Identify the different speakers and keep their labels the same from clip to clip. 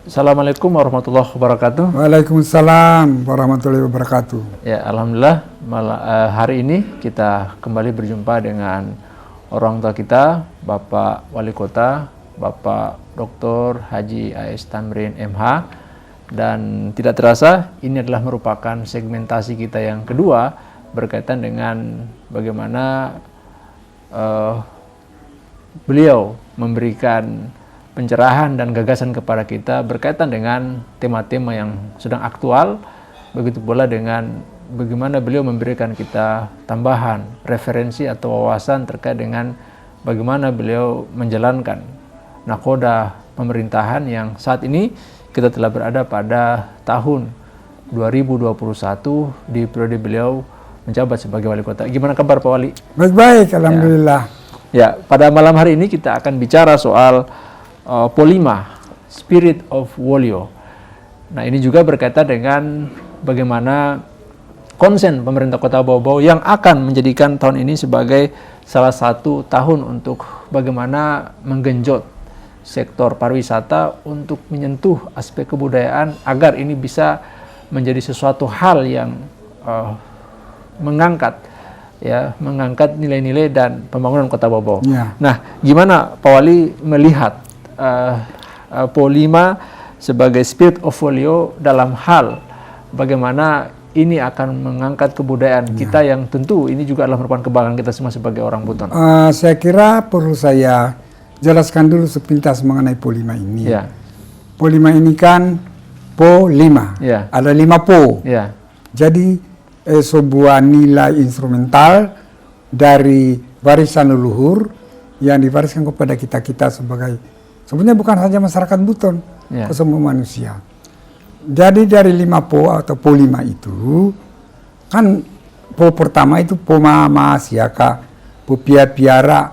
Speaker 1: Assalamualaikum warahmatullahi wabarakatuh.
Speaker 2: Waalaikumsalam warahmatullahi wabarakatuh.
Speaker 1: Ya, alhamdulillah hari ini kita kembali berjumpa dengan orang tua kita, Bapak Wali Kota, Bapak Dr. Haji A.S. Tamrin MH. Dan tidak terasa ini adalah merupakan segmentasi kita yang kedua berkaitan dengan bagaimana beliau memberikan pencerahan dan gagasan kepada kita berkaitan dengan tema-tema yang sedang aktual, begitu pula dengan bagaimana beliau memberikan kita tambahan referensi atau wawasan terkait dengan bagaimana beliau menjalankan nakoda pemerintahan yang saat ini kita telah berada pada tahun 2021 di periode beliau menjabat sebagai wali kota. Gimana kabar Pak Wali?
Speaker 2: Baik-baik, alhamdulillah.
Speaker 1: Ya, pada malam hari ini kita akan bicara soal Polima, Spirit of Wolio. Nah, ini juga berkaitan dengan bagaimana konsen pemerintah Kota Bau-Bau yang akan menjadikan tahun ini sebagai salah satu tahun untuk bagaimana menggenjot sektor pariwisata untuk menyentuh aspek kebudayaan agar ini bisa menjadi sesuatu hal yang mengangkat nilai-nilai dan pembangunan Kota Bau-Bau.
Speaker 2: Ya.
Speaker 1: Nah, gimana Pak Wali melihat Polima sebagai Spirit of Wolio dalam hal bagaimana ini akan mengangkat kebudayaan kita yang tentu ini juga adalah merupakan kebanggaan kita semua sebagai orang Buton.
Speaker 2: Saya kira perlu saya jelaskan dulu sepintas mengenai Polima ini.
Speaker 1: Ya.
Speaker 2: Polima ini kan Po-5,
Speaker 1: Ya.
Speaker 2: ada 5 Po.
Speaker 1: Ya.
Speaker 2: Jadi sebuah nilai instrumental dari warisan leluhur yang diwariskan kepada kita sebagai sebenarnya bukan saja masyarakat Buton, ke semua manusia. Jadi dari 5 Po atau Po-5 itu, kan Po pertama itu Po Mama Siaka, Po Piara,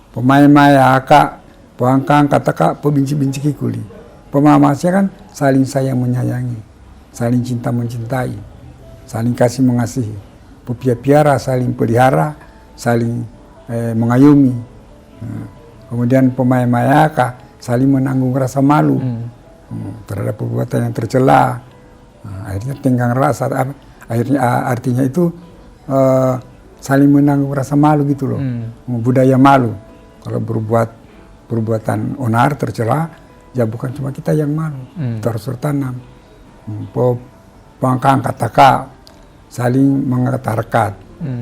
Speaker 2: Po Maya-Mayaka, Po Angkang Kataka, Po Binci-Binci Kikuli. Po Mama Siaka kan saling sayang menyayangi, saling cinta mencintai, saling kasih mengasihi. Po Piara saling pelihara, saling mengayomi. Kemudian Po Maya-Mayaka saling menanggung rasa malu terhadap perbuatan yang tercela. Akhirnya tenggang rasa, artinya itu saling menanggung rasa malu gitu loh. Budaya malu. Kalau berbuat perbuatan onar, tercela, ya bukan cuma kita yang malu, itu harus tertanam. Pangkang kataka, saling mengangkat harkat,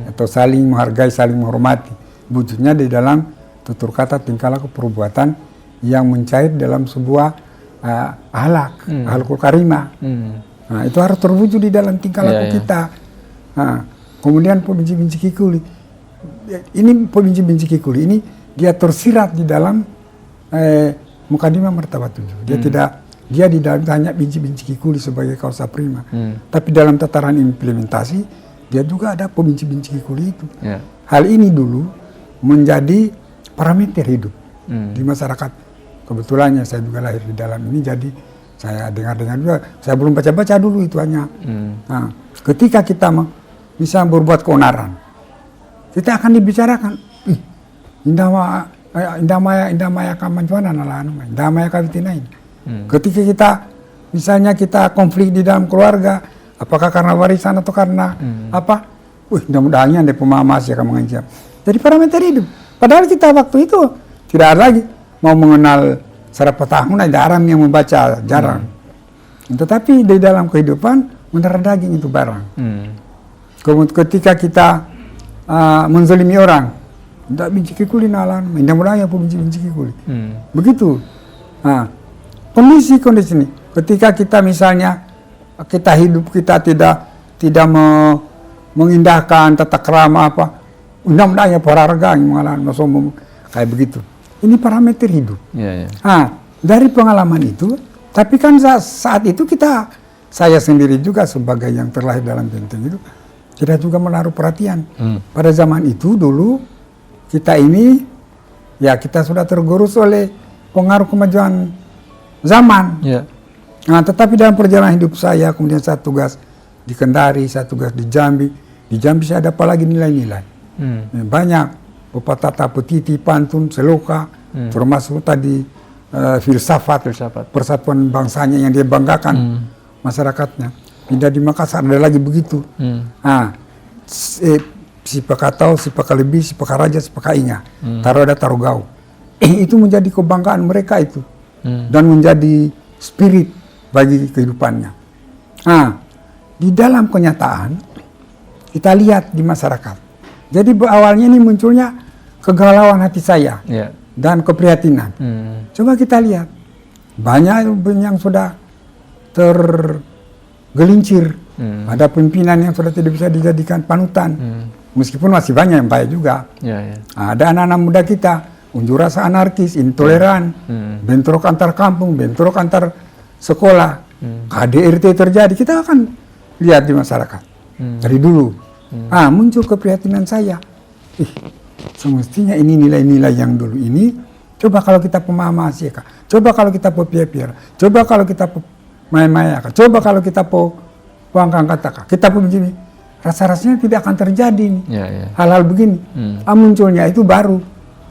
Speaker 2: atau saling menghargai, saling menghormati. Wujudnya di dalam tutur kata, tingkah laku, perbuatan yang mencair dalam sebuah akhlakul karimah. Nah, itu harus terwujud di dalam tingkah laku kita. Nah, kemudian Po Binci-Binci Kikuli, ini Po Binci-Binci Kikuli ini dia tersirat di dalam Mukadimah Martabat 7. Dia di dalam hanya Binci-Binci Kikuli sebagai kausa prima. Tapi dalam tataran implementasi dia juga ada Po Binci-Binci Kikuli itu. Hal ini dulu menjadi parameter hidup di masyarakat. Kebetulannya saya juga lahir di dalam ini, jadi saya dengar-dengar juga. Saya belum baca-baca dulu itu hanya. Nah, ketika kita bisa berbuat keonaran, kita akan dibicarakan. Indah maya kamanjuana nalanu, indah maya kawitinain. Ketika kita, misalnya kita konflik di dalam keluarga, apakah karena warisan atau karena apa? Mudah-mudahan ada pemahaman ya kamu mengajar. Jadi parameter hidup. Padahal kita waktu itu tidak ada lagi mau mengenal serapa tahun, ada orang yang membaca jarang. Tetapi di dalam kehidupan mendarah daging itu barang. Kemudian ketika kita menzalimi orang, tidak binci kikuli nalan, tidak mulai apa binci kikuli. Begitu. Nah, kondisi ini, ketika kita misalnya kita hidup kita tidak mengindahkan tata krama apa, undang-undangnya perharga yang mengalami sombong kayak begitu. Ini parameter hidup. Nah, dari pengalaman itu, tapi kan saat itu saya sendiri juga sebagai yang terlahir dalam benteng itu, tidak juga menaruh perhatian. Pada zaman itu dulu, kita ini, ya kita sudah tergerus oleh pengaruh kemajuan zaman. Nah, tetapi dalam perjalanan hidup saya, kemudian saya tugas di Kendari, saya tugas di Jambi. Di Jambi saya ada apalagi nilai-nilai. Banyak pepatah, petiti, pantun, seloka, termasuk tadi filsafat persatuan bangsanya yang dia banggakan masyarakatnya. Pindah di Makassar ada lagi begitu. Si Pakatau, si Pakalebi, si Pakaraja, si Pakainya, taruh ada Tarogau. Itu menjadi kebanggaan mereka itu dan menjadi spirit bagi kehidupannya. Di dalam kenyataan kita lihat di masyarakat. Jadi awalnya ini munculnya kegalauan hati saya. Dan keprihatinan. Coba kita lihat, banyak yang sudah tergelincir. Ada pimpinan yang sudah tidak bisa dijadikan panutan, meskipun masih banyak yang baik juga. Ada anak-anak muda kita, unjuk rasa anarkis, intoleran, bentrok antar kampung, bentrok antar sekolah, KDRT terjadi. Kita akan lihat di masyarakat dari dulu. Muncul keprihatinan saya. Semestinya ini nilai-nilai yang dulu ini, coba kalau kita pemaham Asyika, coba kalau kita pepiapir, coba kalau kita maya-maya, coba kalau kita puangkang kata, kita begini, rasa-rasanya tidak akan terjadi nih. Hal-hal begini. Munculnya itu baru.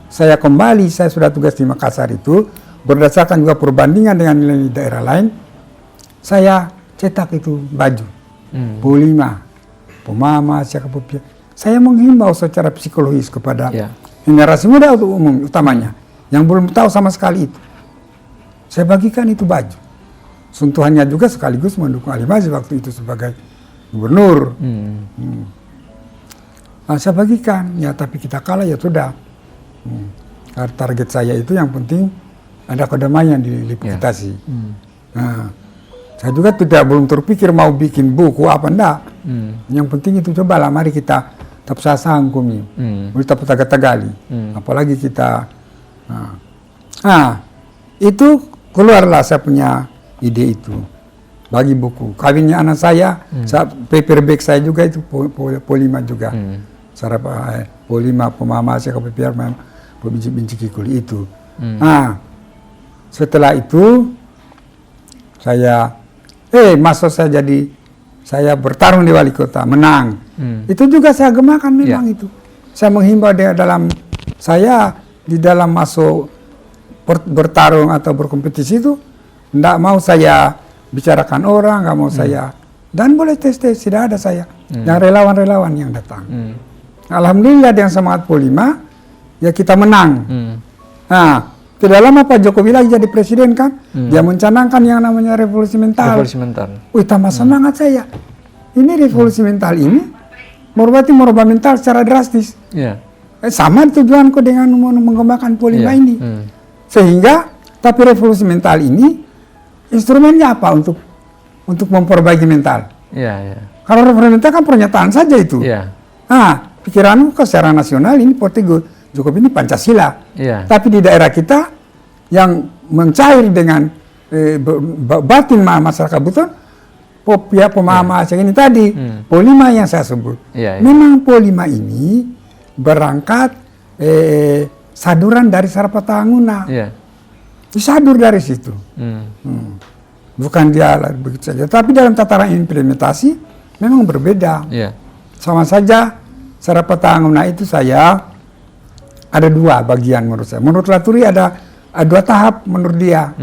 Speaker 2: Saya kembali, saya sudah tugas di Makassar itu, berdasarkan juga perbandingan dengan nilai daerah lain, saya cetak itu baju, Polima, pemaham Asyika, pepiapir. Saya menghimbau secara psikologis kepada generasi muda utamanya yang belum tahu sama sekali itu. Saya bagikan itu baju. Sentuhannya juga sekaligus mendukung Ali Mazzi waktu itu sebagai gubernur. Saya bagikan, ya tapi kita kalah ya sudah. Target saya itu yang penting ada kedamaian di Lipukitasi. Saya juga belum terpikir mau bikin buku apa enggak. Yang penting itu cobalah mari kita tak usah sangkumi, kita putaga-tagali, apalagi kita, itu keluarlah saya punya ide itu, bagi buku, kawinnya anak saya, paperback saya juga itu Polima juga, Polima pemama saya kepikiran binci kikuli itu, setelah itu saya, masuk saya bertarung di wali kota, menang. Itu juga saya gemakan memang itu. Saya menghimbau dalam masuk bertarung atau berkompetisi itu, tidak mau saya bicarakan orang, nggak mau saya, dan boleh tes tidak ada saya. Yang relawan-relawan yang datang. Alhamdulillah dengan semangat Polima, ya kita menang. Tidak lama Pak Jokowi lagi jadi presiden kan, dia mencanangkan yang namanya revolusi mental. Tambah semangat saya. Ini revolusi mental ini merubah mental secara drastis. Sama tujuanku dengan mengembangkan Polima ini. Sehingga, tapi revolusi mental ini instrumennya apa untuk memperbaiki mental? Kalau revolusi mental kan pernyataan saja itu. Pikiranku secara nasional ini Jokowi ini Pancasila. Tapi di daerah kita yang mencair dengan batin masyarakat betul, pemahaman Aceh ini tadi, Polima yang saya sebut. Memang Polima ini berangkat saduran dari Sarapatanguna. Disadur dari situ. Bukan dia begitu saja. Tapi dalam tataran implementasi memang berbeda. Sama saja Sarapatanguna itu saya ada dua bagian menurut saya. Menurut Laturi ada dua tahap menurut dia.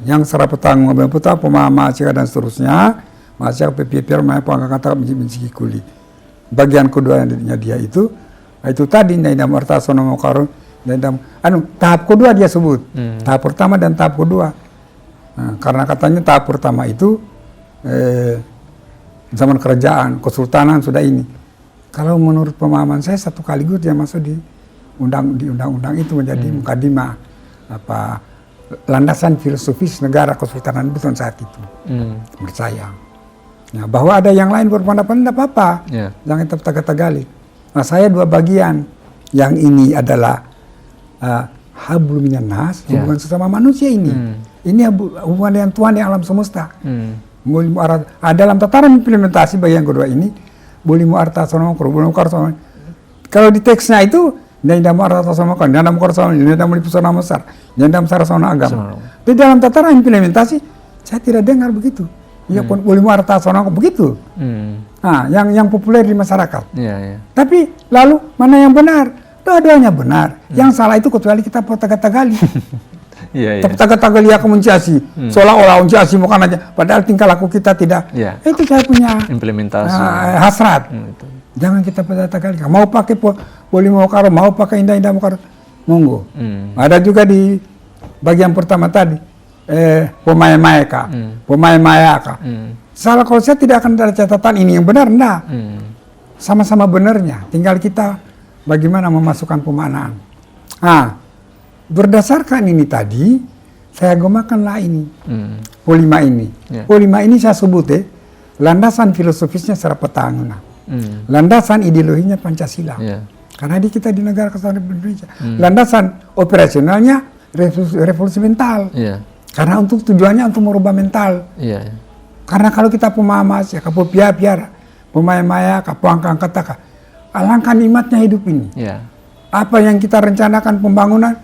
Speaker 2: Yang Sarapatanguna pemaham Aceh dan seterusnya, Aceh PPPR kata benci kuli. Bagian kedua yang dia itu tadi Naidam Artasono Mokaron, tahap kedua dia sebut. Tahap pertama dan tahap kedua. Karena katanya tahap pertama itu zaman kerajaan, kesultanan sudah ini. Kalau menurut pemahaman saya satu kaligus dia masuk di undang-undang itu menjadi mukadimah landasan filosofis negara Kesultanan Buton saat itu. Menurut saya. Bahwa ada yang lain berpendapat tidak apa-apa. Jangan tetap tagali. Nah, saya dua bagian. Yang ini adalah hablum minan nas, hubungan sesama manusia ini. Ini hubungan dengan Tuhan yang alam semesta. Dalam tataran implementasi bagian kedua ini, kalau di teksnya itu di dalam tataran implementasi saya tidak dengar begitu. Ya pun begitu. Yang populer di masyarakat. Tapi lalu mana yang benar? Dua-duanya benar. Yang salah itu kecuali kita Tagali.
Speaker 1: Iya, iya.
Speaker 2: Tapi taga-taga lihat ke Unciasi, seolah-olah Unciasi bukan aja, padahal tingkah laku kita tidak.
Speaker 1: Iya.
Speaker 2: Itu saya punya
Speaker 1: Implementasi.
Speaker 2: hasrat.
Speaker 1: Itu.
Speaker 2: Jangan kita taga lihat. Mau pakai Polimokaro, mau pakai Indah-Indah Mokaro, monggo. Ada juga di bagian pertama tadi, pemain Mayaka, pemain Mayaka. Salah kalau saya tidak akan ada catatan ini yang benar, enggak. Sama-sama benarnya, tinggal kita bagaimana memasukkan pemaknaan. Nah, berdasarkan ini tadi, saya gemakanlah ini, polima ini. Polima ini saya sebut landasan filosofisnya secara petahana. Landasan ideologinya Pancasila. Karena kita di negara kesatuan Indonesia. Landasan operasionalnya revolusi mental. Karena untuk tujuannya untuk merubah mental. Karena kalau kita pemahamas ya kapo piara, pemain maya, kapo angkat kata, alangkah nikmatnya hidup ini. Apa yang kita rencanakan pembangunan,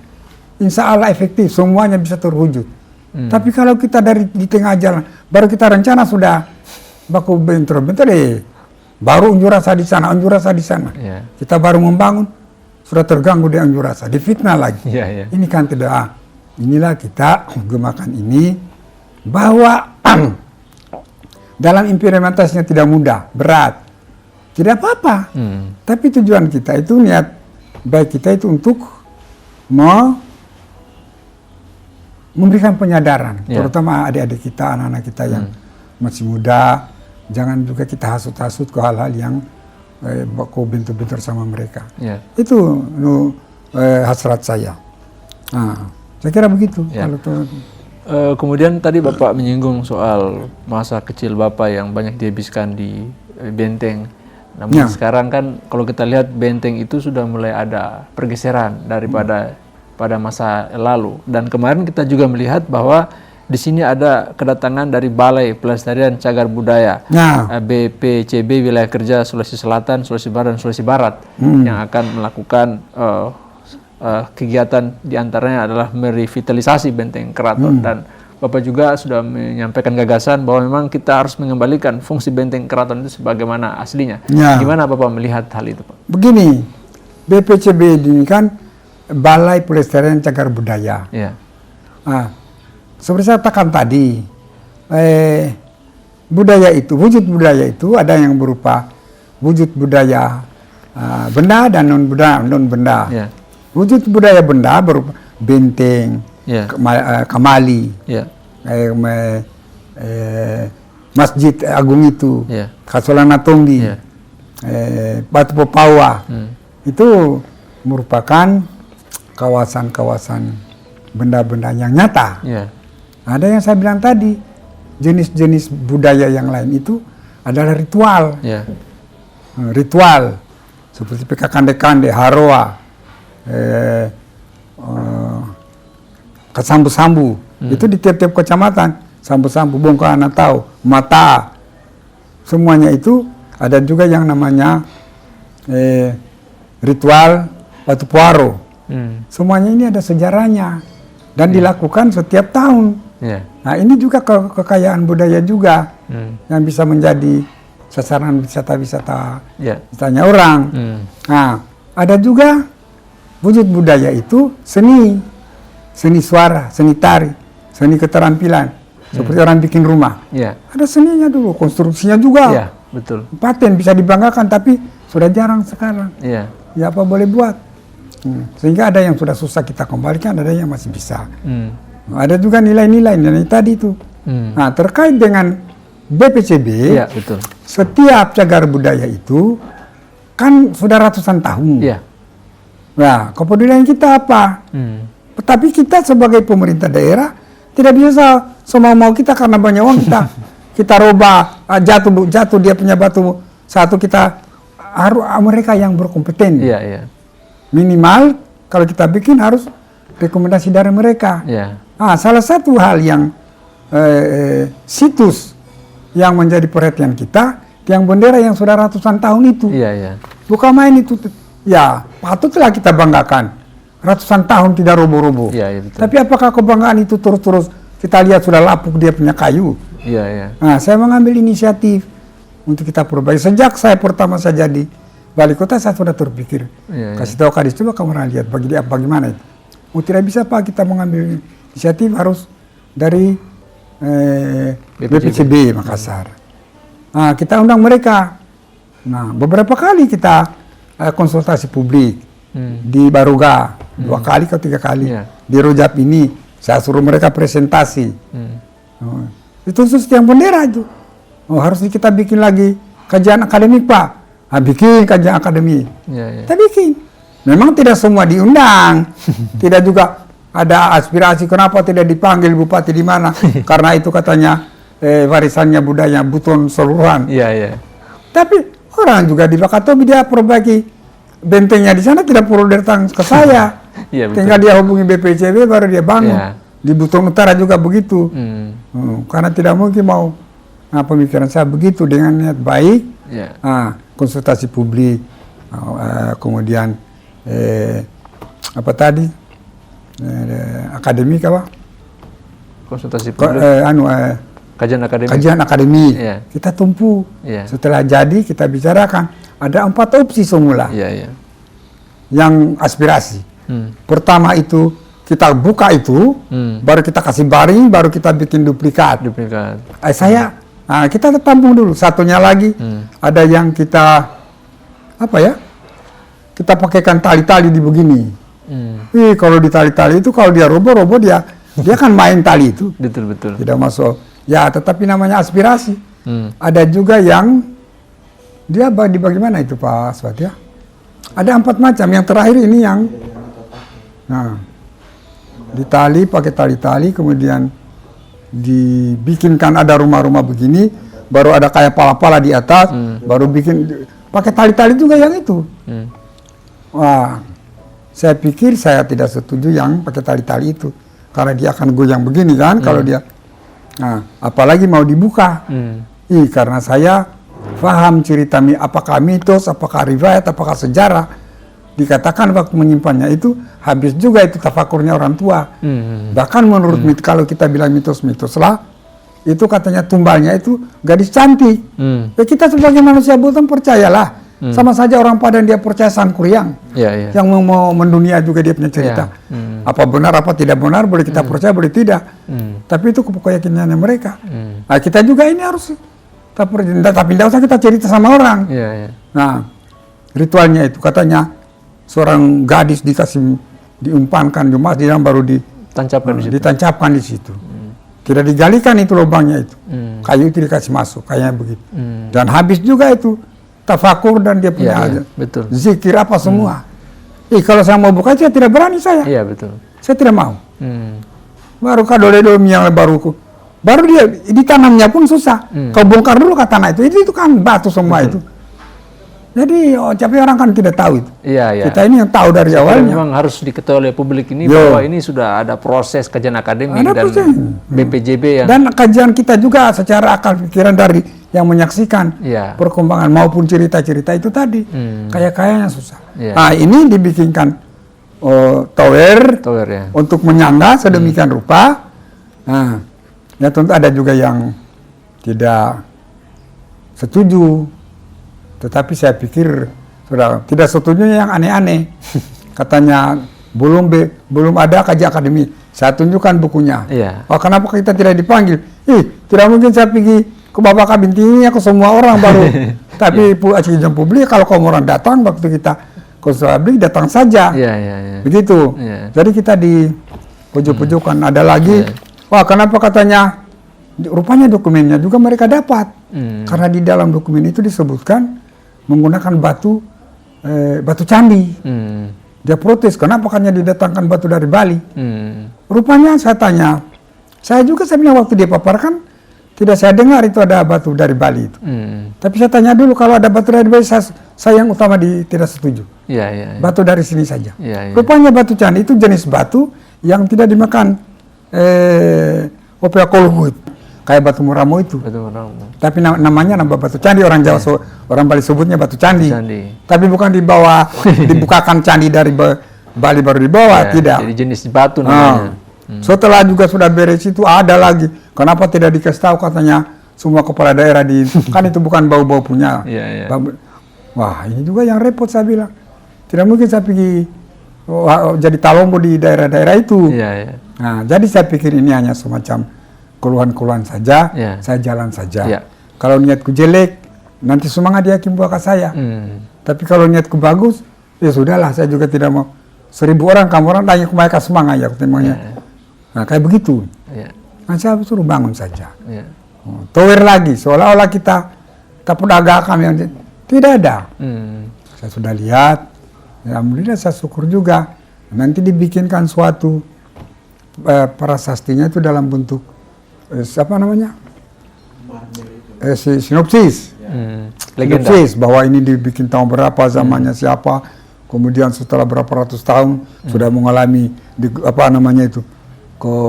Speaker 2: insya Allah efektif, semuanya bisa terwujud. Tapi kalau kita di tengah jalan, baru kita rencana sudah baku bentor baru unjuk rasa di sana, unjuk rasa di sana. Kita baru membangun, sudah terganggu di unjuk rasa, difitnah lagi. Ini kan tidak. Inilah kita gemakan ini bahwa dalam implementasinya tidak mudah, berat, tidak apa-apa. Tapi tujuan kita itu, niat baik kita itu untuk memberikan penyadaran, terutama adik-adik kita, anak-anak kita yang masih muda. Jangan juga kita hasut-hasut ke hal-hal yang kok bentur-bentur sama mereka. Itu hasrat saya. Nah, saya kira begitu. Kalau
Speaker 1: kemudian tadi Bapak menyinggung soal masa kecil Bapak yang banyak dihabiskan di Benteng. Namun sekarang kan kalau kita lihat Benteng itu sudah mulai ada pergeseran daripada pada masa lalu. Dan kemarin kita juga melihat bahwa di sini ada kedatangan dari Balai Pelestarian Cagar Budaya BPCB Wilayah Kerja Sulawesi Selatan, Sulawesi Barat, dan Sulawesi Barat yang akan melakukan kegiatan diantaranya adalah merevitalisasi Benteng Keraton. Dan Bapak juga sudah menyampaikan gagasan bahwa memang kita harus mengembalikan fungsi Benteng Keraton itu sebagaimana aslinya. Gimana Bapak melihat hal itu, Pak?
Speaker 2: Begini, BPCB ini kan Balai Pelestarian Cagar Budaya. Nah, seperti saya katakan tadi, budaya itu, wujud budaya itu ada yang berupa wujud budaya benda dan non benda. Wujud budaya benda berupa benteng, kamali, Masjid Agung itu, Kasolana Tonggi, Batu Popawa, itu merupakan kawasan-kawasan benda-benda yang nyata. Ada yang saya bilang tadi, jenis-jenis budaya yang lain itu adalah ritual. Ritual, seperti Kande-Kande, Haroa, Kesambu-sambu, itu di tiap-tiap kecamatan, sambu-sambu, Bongka Natau, Mata, semuanya itu ada juga yang namanya ritual Batu Puaro. Semuanya ini ada sejarahnya dan dilakukan setiap tahun. Nah, ini juga kekayaan budaya juga yang bisa menjadi sasaran wisata-wisata misalnya orang. Nah, ada juga wujud budaya itu seni suara, seni tari, seni keterampilan, seperti orang bikin rumah. Ada seninya dulu, konstruksinya juga.
Speaker 1: Betul.
Speaker 2: Paten bisa dibanggakan, tapi sudah jarang sekarang. Ya apa boleh buat. Sehingga ada yang sudah susah kita kembalikan, ada yang masih bisa. Ada juga nilai-nilai tadi itu. Nah, terkait dengan BPCB,
Speaker 1: betul.
Speaker 2: Setiap cagar budaya itu kan sudah ratusan tahun. Nah, kepedulian kita apa? Tetapi kita sebagai pemerintah daerah tidak bisa semau-mau kita karena banyak uang kita robah, jatuh dia punya batu satu, kita harus mereka yang berkompeten. Minimal kalau kita bikin harus rekomendasi dari mereka. Nah, salah satu hal yang situs yang menjadi perhatian kita, tiang bendera yang sudah ratusan tahun itu. Bukan main itu. Ya, patutlah kita banggakan. Ratusan tahun tidak roboh-roboh. Tapi apakah kebanggaan itu terus-terus kita lihat sudah lapuk dia punya kayu? Nah, saya mengambil inisiatif untuk kita perbaiki. Sejak saya pertama saya jadi wali kota, saya sudah terpikir. Kasih tahu Kadis, coba kamu lihat bagaimana itu. Tidak bisa Pak kita mengambil inisiatif harus dari BPCB Makassar. Nah, kita undang mereka. Nah, beberapa kali kita konsultasi publik di Baruga 2 kali atau 3 kali. Di Rojab ini saya suruh mereka presentasi. Itu khusus yang bendera itu. Harus kita bikin lagi kajian akademik, Pak. Bikin kajian akademik. Kita bikin. Memang tidak semua diundang. Tidak juga ada aspirasi kenapa tidak dipanggil bupati di mana. Karena itu katanya warisannya budaya Buton seluruhan. Tapi orang juga di Wakatobi dia perbaiki bentengnya di sana, tidak perlu datang ke saya. Tinggal dia hubungi BPCB baru dia bangun. Di Buton Utara juga begitu. Karena tidak mungkin mau pemikiran saya begitu dengan niat baik. Konsultasi publik, kemudian apa tadi akademik apa?
Speaker 1: Konsultasi publik. Kajian akademik.
Speaker 2: Kita tumpu. Setelah jadi kita bicarakan. Ada 4 opsi semula. Yang aspirasi. Pertama itu kita buka itu, baru kita kasih baring, baru kita bikin duplikat. Kita tampung dulu. Satunya lagi ada yang kita apa ya? Kita pakaikan tali-tali di begini. Kalau di tali-tali itu kalau dia roboh dia kan main tali itu.
Speaker 1: Betul.
Speaker 2: Tidak masuk. Ya, tetapi namanya aspirasi. Ada juga yang dia bagaimana itu Pak Aswat ya? Ada 4 macam. Yang terakhir ini yang ditali pakai tali-tali, kemudian dibikinkan ada rumah-rumah begini, baru ada kayak pala-pala di atas, baru bikin pakai tali-tali juga yang itu. Wah, saya pikir saya tidak setuju yang pakai tali-tali itu, karena dia akan goyang begini kan kalau dia. Nah, apalagi mau dibuka. Karena saya paham cerita apakah mitos, apakah riwayat, apakah sejarah. Dikatakan waktu menyimpannya itu habis juga itu tafakurnya orang tua. Bahkan menurut kalau kita bilang mitos-mitos lah, itu katanya tumbalnya itu gadis cantik. Ya kita sebagai manusia bukan percayalah. Sama saja orang Padang dia percaya Sangkuriang. Yang mau mendunia juga dia punya cerita. Apa benar apa tidak benar boleh kita percaya boleh tidak. Tapi itu keyakinannya mereka. Nah, kita juga ini harus tapi tidak usah kita cerita sama orang. Nah, ritualnya itu katanya seorang gadis diumpankan di masjid dan baru ditancapkan di situ. Tidak digalikan itu lubangnya itu. Kayu itu dikasih masuk, kayaknya begitu. Dan habis juga itu tafakur dan dia punya zikir apa semua. Kalau saya mau buka saya tidak berani saya. Saya tidak mau. Baru kadole-dole yang baru dia ditanamnya pun susah. Kau bongkar dulu ke tanah itu kan batu semua itu. Jadi tapi orang kan tidak tahu itu. Kita ini yang tahu dari awalnya.
Speaker 1: Memang harus diketahui oleh publik ini bahwa ini sudah ada proses kajian akademik dan BPJB yang
Speaker 2: dan kajian kita juga secara akal pikiran dari yang menyaksikan perkembangan maupun cerita-cerita itu tadi. Kayaknya susah. Nah, ini dibikinkan tower untuk menyangga sedemikian rupa. Nah, ya tentu ada juga yang tidak setuju. Tetapi saya pikir sudah tidak setujunya yang aneh-aneh. Katanya belum ada kajian akademik. Saya tunjukkan bukunya. Kenapa kita tidak dipanggil? Tidak mungkin saya pergi ke Bapak Kabintinya ke semua orang baru. Tapi kajian publik kalau kamu orang datang waktu kita konsultasi publik datang saja. Begitu. Jadi kita di pojok-pojokan ada lagi. Kenapa katanya? Rupanya dokumennya juga mereka dapat. Karena di dalam dokumen itu disebutkan menggunakan batu candi. Dia protes, kenapa kan didatangkan batu dari Bali? Rupanya saya tanya, saya bilang waktu dia paparkan, tidak saya dengar itu ada batu dari Bali itu. Tapi saya tanya dulu, kalau ada batu dari Bali, saya yang utama tidak setuju. Batu dari sini saja. Rupanya batu candi itu jenis batu yang tidak dimakan opea kolhu itu. Kayak batu muramo itu. Tapi namanya batu candi, orang Jawa, orang Bali sebutnya batu candi. Tapi bukan dibukakan candi dari Bali baru dibawa, tidak.
Speaker 1: Jadi jenis batu namanya.
Speaker 2: Setelah juga sudah beres itu ada lagi. Kenapa tidak dikasih tahu katanya semua kepala daerah kan itu bukan bau-bau punya. Wah, ini juga yang repot saya bilang. Tidak mungkin saya pergi jadi talombo di daerah-daerah itu. Nah, jadi saya pikir ini hanya semacam keluhan-keluhan saja, saya jalan saja. Kalau niatku jelek, nanti semangat dia hakim buah ke saya. Tapi kalau niatku bagus, ya sudahlah, saya juga tidak mau 1000 orang, kamu orang tanya ke mereka semangat ya, temanya. Nah, kayak begitu. Nah, saya suruh bangun saja. Tower lagi, seolah-olah kita pedagangkan yang tidak ada. Saya sudah lihat, ya, alhamdulillah saya syukur juga. Nanti dibikinkan suatu prasastinya itu dalam bentuk apa namanya? Sinopsis. Sinopsis bahwa ini dibikin tahun berapa, zamannya siapa, kemudian setelah berapa ratus tahun sudah mengalami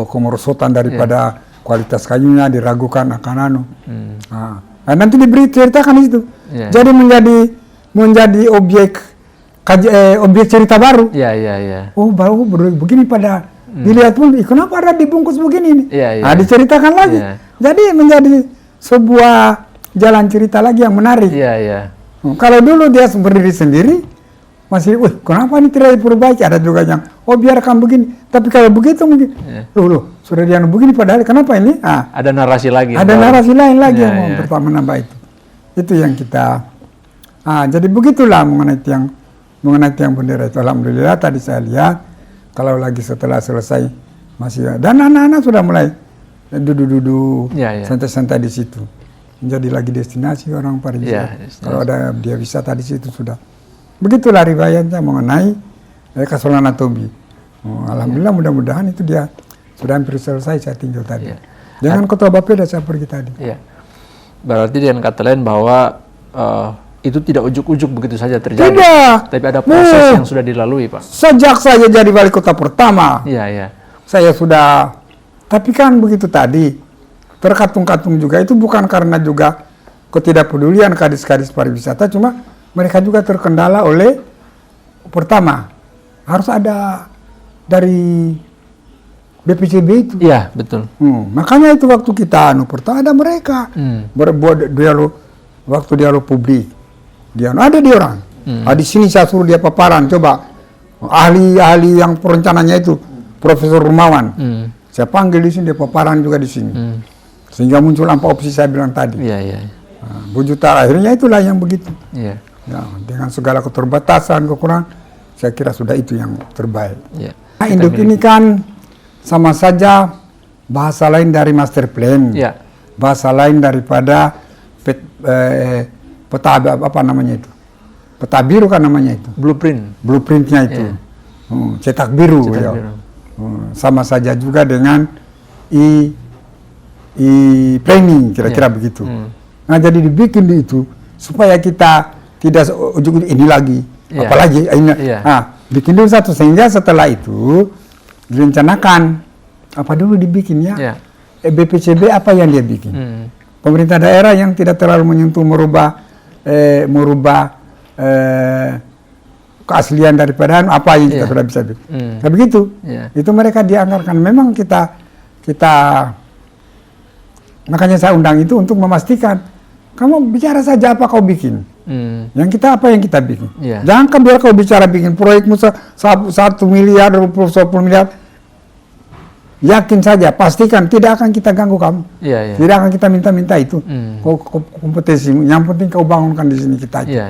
Speaker 2: kemerosotan daripada kualitas kayunya, diragukan akan Nah, nanti diberi ceritakan itu. Jadi menjadi objek cerita baru. Oh, baru begini pada dilihat pun, kenapa ada dibungkus begini? Nah, diceritakan lagi. Jadi menjadi sebuah jalan cerita lagi yang menarik. Kalau dulu dia berdiri sendiri, masih, kenapa ini tidak diperbaiki? Ada juga yang, biarkan begini. Tapi kalau begitu mungkin, sudah dia begini padahal kenapa ini?
Speaker 1: Ada narasi lagi.
Speaker 2: Ada narasi lain lagi yang pertama menambah itu. Itu yang kita. Jadi begitulah mengenai tiang bendera itu. Alhamdulillah tadi saya lihat, kalau lagi setelah selesai masih dan anak-anak sudah mulai duduk-duduk, santai-santai di situ. Menjadi lagi destinasi orang pariwisata. Kalau ada dia wisata di situ sudah. Begitulah riwayatnya mengenai Kasolan Tobi. Alhamdulillah mudah-mudahan itu dia sudah hampir selesai saya tinjau tadi. Dengan Ketua Bapeda saya pergi tadi.
Speaker 1: Berarti dengan kata lain bahwa itu tidak ujuk-ujuk begitu saja terjadi.
Speaker 2: Tidak.
Speaker 1: Tapi ada proses yang sudah dilalui, Pak.
Speaker 2: Sejak saya jadi wali kota pertama. Saya sudah, tapi kan begitu tadi, terkatung-katung juga, itu bukan karena juga ketidakpedulian kadis-kadis pariwisata, cuma mereka juga terkendala oleh, pertama, harus ada dari BPCB itu.
Speaker 1: Iya, betul.
Speaker 2: Makanya itu waktu kita pertama ada mereka berbuat dialog, waktu dialog publik. Ada dia orang. Di sini saya suruh dia paparan, coba ahli-ahli yang perencananya itu, Profesor Rumawan. Saya panggil di sini, dia paparan juga di sini. Sehingga muncul apa opsi saya bilang tadi. Bujuta akhirnya itulah yang begitu. Dengan segala keterbatasan, kekurangan, saya kira sudah itu yang terbaik. Nah, induk ini kan sama saja bahasa lain dari master plan, bahasa lain daripada peta apa namanya itu, peta biru kan namanya itu, blueprintnya itu, cetak biru. Sama saja juga dengan planning kira-kira begitu. Nah, jadi dibikin di itu supaya kita tidak ujung ini lagi, apalagi ini. Bikin dulu satu, sehingga setelah itu direncanakan apa dulu dibikin BPCB apa yang dia bikin. Pemerintah daerah yang tidak terlalu menyentuh merubah keaslian daripada apa yang kita sudah bisa bikin. Nah, begitu. Itu mereka dianggarkan. Memang kita makanya saya undang itu untuk memastikan kamu bicara saja apa kau bikin. Yang kita apa yang kita bikin. Jangan kan biar kau bicara bikin proyekmu 1 miliar, 10 miliar. Yakin saja, pastikan tidak akan kita ganggu kamu. Tidak akan kita minta-minta itu. Kompetisi, yang penting kau bangunkan di sini kita aja.